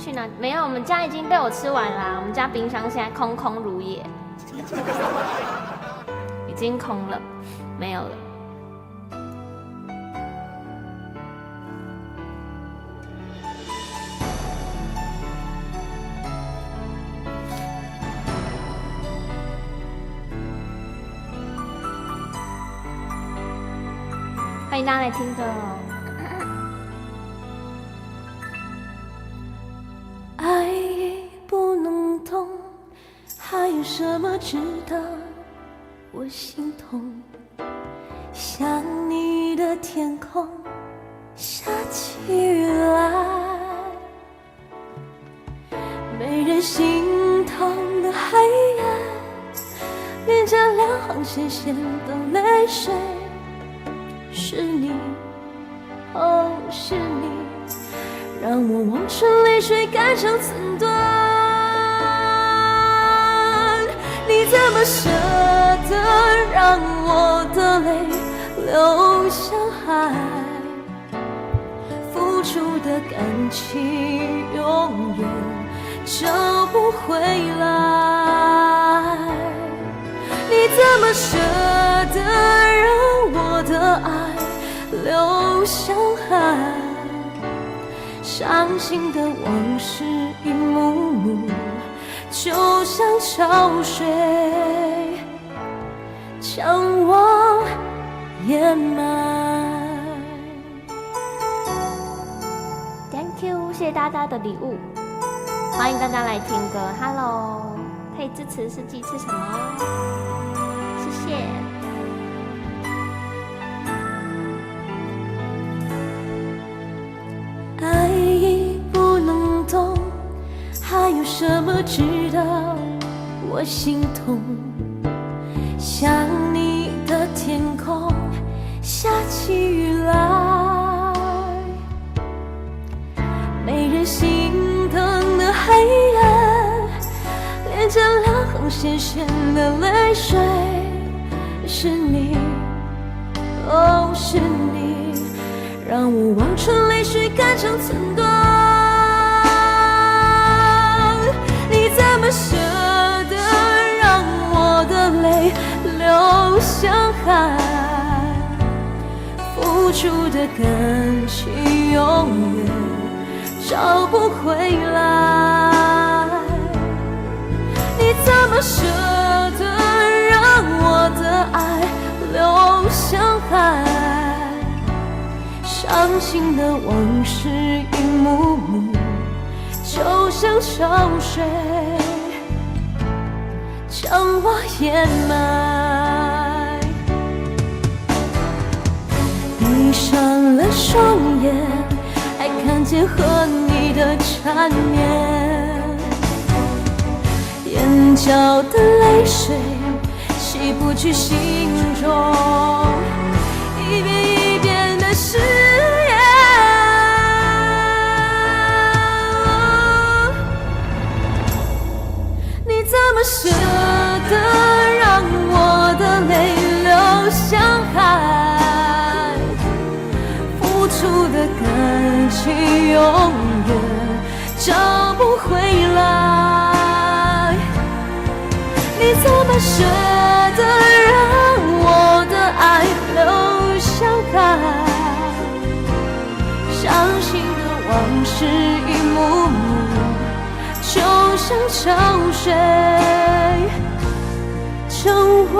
去哪？没有，我们家已经被我吃完啦。我们家冰箱现在空空如也，已经空了，没有了。欢迎大家来听歌哦。爱已不能动，还有什么值得我心痛？想你的天空下起雨来，没人心疼的黑夜，脸颊两行咸咸的泪水。是你，哦，是你，让我望穿泪水，肝肠寸断。你怎么舍得让我的泪流向海？付出的感情永远找不回来。你怎么舍得让我的爱流向海？伤心的往事一幕幕，就像潮水将我掩埋。 Thank you， 谢谢大家的礼物，欢迎大家来听歌。Hello， 可以支持世纪吃什么？谢谢。爱已不能动，还有什么值得我心痛？想你的天空下起雨来，没人心疼的黑夜，脸颊两行咸咸的泪水。是你，哦，是你，让我望穿泪水，肝肠寸断。你怎么舍得让我的泪流向海？付出的感情永远找不回来。你怎么舍得让我的爱流向海？伤心的往事一幕幕，就像潮水将我掩埋。闭上了双眼，还看见和你的缠绵，眼角的泪水洗不去心中一遍一遍的誓言。你怎么舍得让我的泪流向海？付出的感情永远找不回来。你怎么舍得让我的爱流向海？伤心的往事一幕幕，就像潮水将我